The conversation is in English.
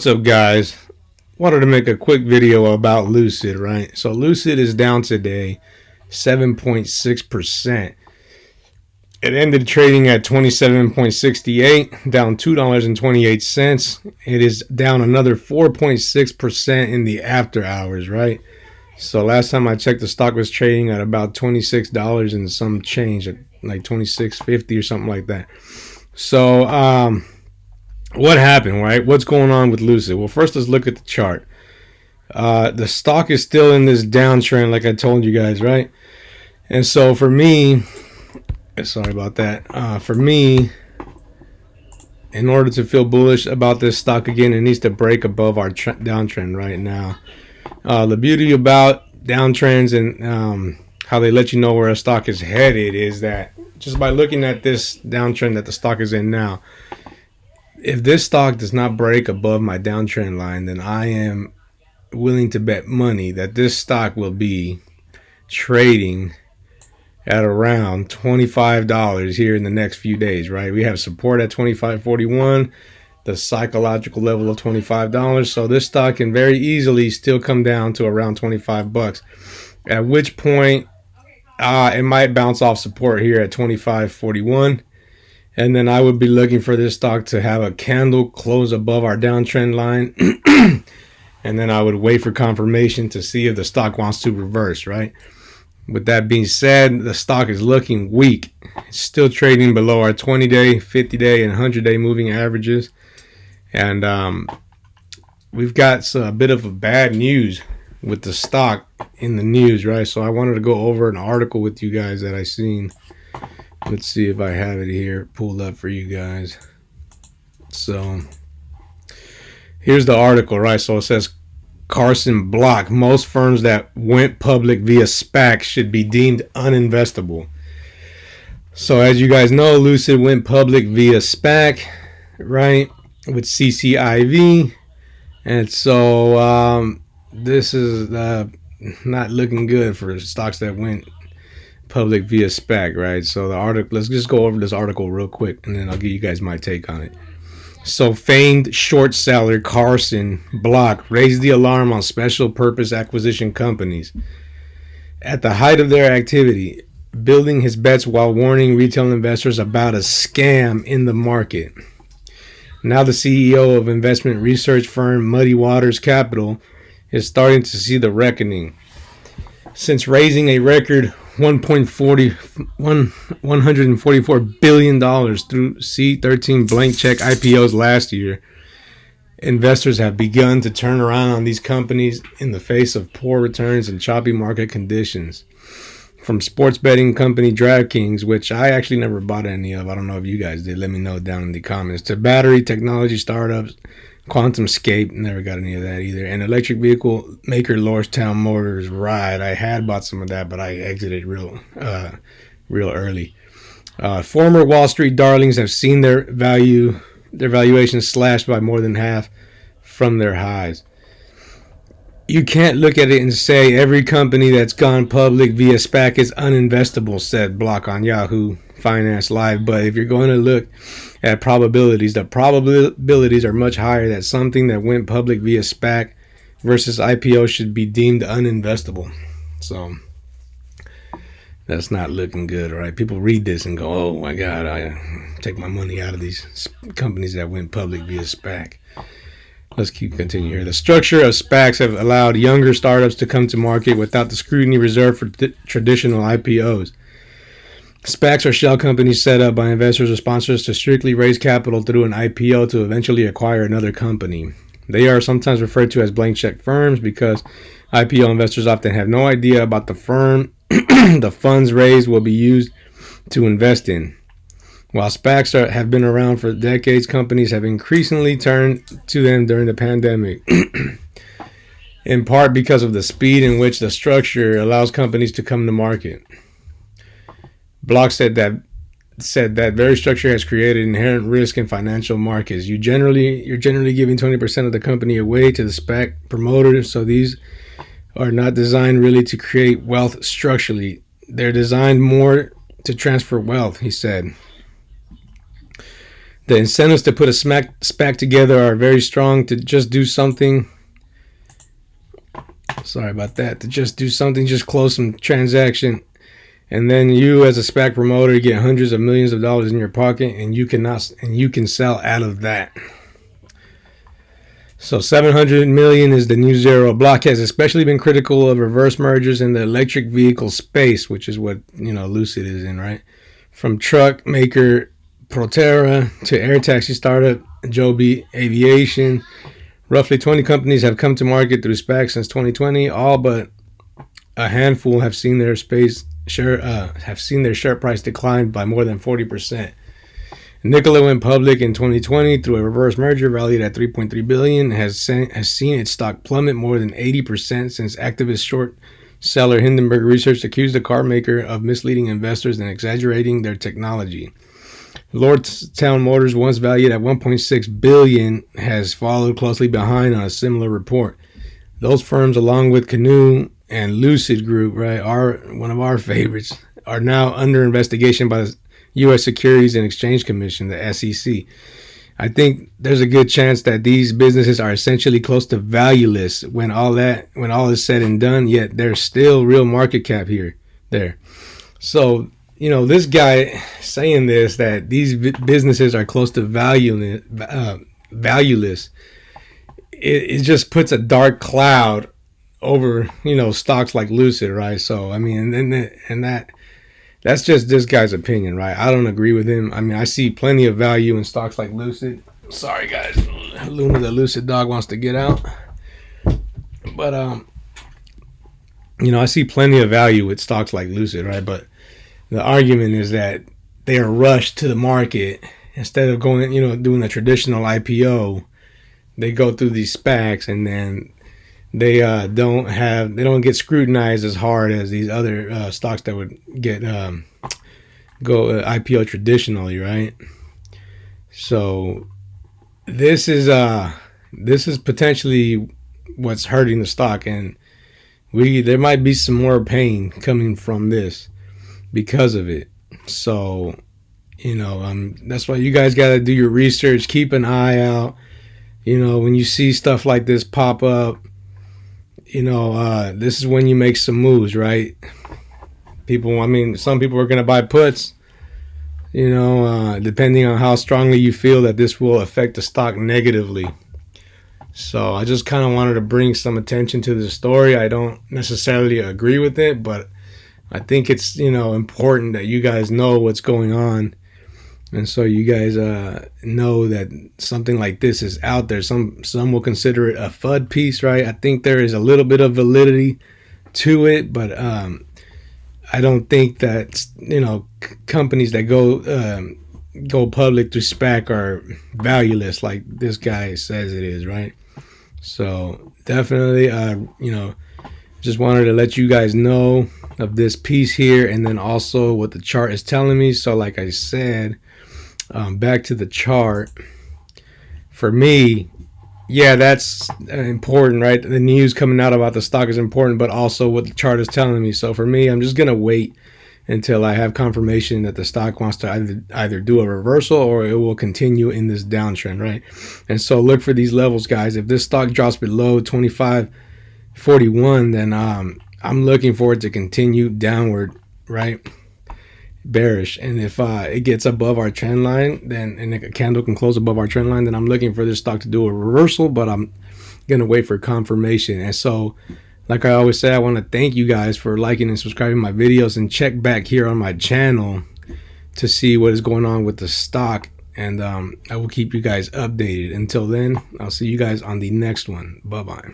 What's up, guys? Wanted to make a quick video about Lucid, right? So Lucid is down today 7.6%. It ended trading at 27.68, down $2.28. It is down another 4.6% in the after hours, right? So last time I checked, the stock was trading at about $26 and some change, at like $26.50 or something like that. So what happened, right? What's going on with Lucid? Well, first let's look at the chart. The stock is still in this downtrend, like I told you guys, right? And so for me, sorry about that. For me, in order to feel bullish about this stock again, it needs to break above our downtrend right now. The beauty about downtrends and how they let you know where a stock is headed is that just by looking at this downtrend that the stock is in now, if this stock does not break above my downtrend line, then I am willing to bet money that this stock will be trading at around $25 here in the next few days, right? We have support at $25.41, the psychological level of $25. So this stock can very easily still come down to around 25 bucks, at which point it might bounce off support here at $25.41. And then I would be looking for this stock to have a candle close above our downtrend line. And then I would wait for confirmation to see if the stock wants to reverse, right? With that being said, the stock is looking weak. It's still trading below our 20-day, 50-day, and 100-day moving averages. And we've got a bit of a bad news with the stock in the news, right? So I wanted to go over an article with you guys that I seen. Let's see if I have it here pulled up for you guys. So here's the article, right? So it says Carson Block, most firms that went public via SPAC should be deemed uninvestable. So as you guys know, Lucid went public via SPAC, right, with CCIV. And so this is not looking good for stocks that went public via SPAC, right? So the article, let's just go over this article real quick and then I'll give you guys my take on it. So famed short seller Carson Block raised the alarm on special purpose acquisition companies at the height of their activity, building his bets while warning retail investors about a scam in the market. Now the CEO of investment research firm Muddy Waters Capital is starting to see the reckoning. Since raising a record $144 billion through C13 blank check IPOs last year, investors have begun to turn around on these companies in the face of poor returns and choppy market conditions. From sports betting company DraftKings, which I actually never bought any of, I don't know if you guys did, let me know down in the comments, to battery technology startups, QuantumScape, never got any of that either, and electric vehicle maker Lordstown Motors Ride. I had bought some of that, but I exited real early. Former Wall Street darlings have seen their valuations slashed by more than half from their highs. You can't look at it and say every company that's gone public via SPAC is uninvestable, said Block on Yahoo Finance Live. But if you're going to look at probabilities, the probabilities are much higher that something that went public via SPAC versus IPO should be deemed uninvestable. So that's not looking good, right? People read this and go, oh my God, I take my money out of these companies that went public via SPAC. Let's continue here. The structure of SPACs have allowed younger startups to come to market without the scrutiny reserved for traditional IPOs. SPACs are shell companies set up by investors or sponsors to strictly raise capital through an IPO to eventually acquire another company. They are sometimes referred to as blank check firms because IPO investors often have no idea about the firm the funds raised will be used to invest in. While SPACs have been around for decades, companies have increasingly turned to them during the pandemic, in part because of the speed in which the structure allows companies to come to market. Block said that very structure has created inherent risk in financial markets. You're generally giving 20% of the company away to the SPAC promoters, so these are not designed really to create wealth structurally. They're designed more to transfer wealth, he said. The incentives to put a SPAC together are very strong. To just do something, sorry about that, to just do something, just close some transaction, and then you as a SPAC promoter get hundreds of millions of dollars in your pocket, and you can sell out of that. So 700 million is the new zero. Block has especially been critical of reverse mergers in the electric vehicle space, which is what, you know, Lucid is in, right? From truck maker Proterra to air taxi startup Joby Aviation, roughly 20 companies have come to market through SPAC since 2020. All but a handful have seen their share price decline by more than 40%. Nikola went public in 2020 through a reverse merger valued at $3.3 billion. Has seen its stock plummet more than 80% since activist short seller Hindenburg Research accused the car maker of misleading investors and exaggerating their technology. Lordstown Motors, once valued at $1.6 billion, has followed closely behind on a similar report. Those firms, along with Canoe and Lucid Group, right, are one of our favorites, are now under investigation by the U.S. Securities and Exchange Commission, the SEC. I think there's a good chance that these businesses are essentially close to valueless when all is said and done, yet there's still real market cap there. So, you know, this guy saying this, that these businesses are close to valueless, it just puts a dark cloud over, you know, stocks like Lucid, right? So, I mean, that's just this guy's opinion, right? I don't agree with him. I mean, I see plenty of value in stocks like Lucid. Sorry, guys. Luna, the Lucid dog, wants to get out. But, you know, I see plenty of value with stocks like Lucid, right? But the argument is that they are rushed to the market. Instead of going, you know, doing a traditional IPO, they go through these SPACs, and then they don't get scrutinized as hard as these other stocks that would get go IPO traditionally, right? So this is potentially what's hurting the stock, and there might be some more pain coming from this because of it. So, you know, that's why you guys got to do your research, keep an eye out. You know, when you see stuff like this pop up, you know, this is when you make some moves, right? Some people are going to buy puts, you know, depending on how strongly you feel that this will affect the stock negatively. So I just kind of wanted to bring some attention to the story. I don't necessarily agree with it, but I think it's, you know, important that you guys know what's going on. And so you guys know that something like this is out there. Some will consider it a FUD piece, right? I think there is a little bit of validity to it, but I don't think that, you know, companies that go public through SPAC are valueless like this guy says it is, right? So definitely, you know, just wanted to let you guys know of this piece here, and then also what the chart is telling me. So like I said, back to the chart, for me, yeah, that's important, right? The news coming out about the stock is important, but also what the chart is telling me. So for me, I'm just gonna wait until I have confirmation that the stock wants to either do a reversal or it will continue in this downtrend, right? And so look for these levels, guys. If this stock drops below 25.41, then I'm looking for it to continue downward, right? Bearish. And if it gets above our trend line, then, and a candle can close above our trend line, then I'm looking for this stock to do a reversal, but I'm gonna wait for confirmation. And so, like I always say, I want to thank you guys for liking and subscribing my videos, and check back here on my channel to see what is going on with the stock, and I will keep you guys updated. Until then, I'll see you guys on the next one. Bye bye.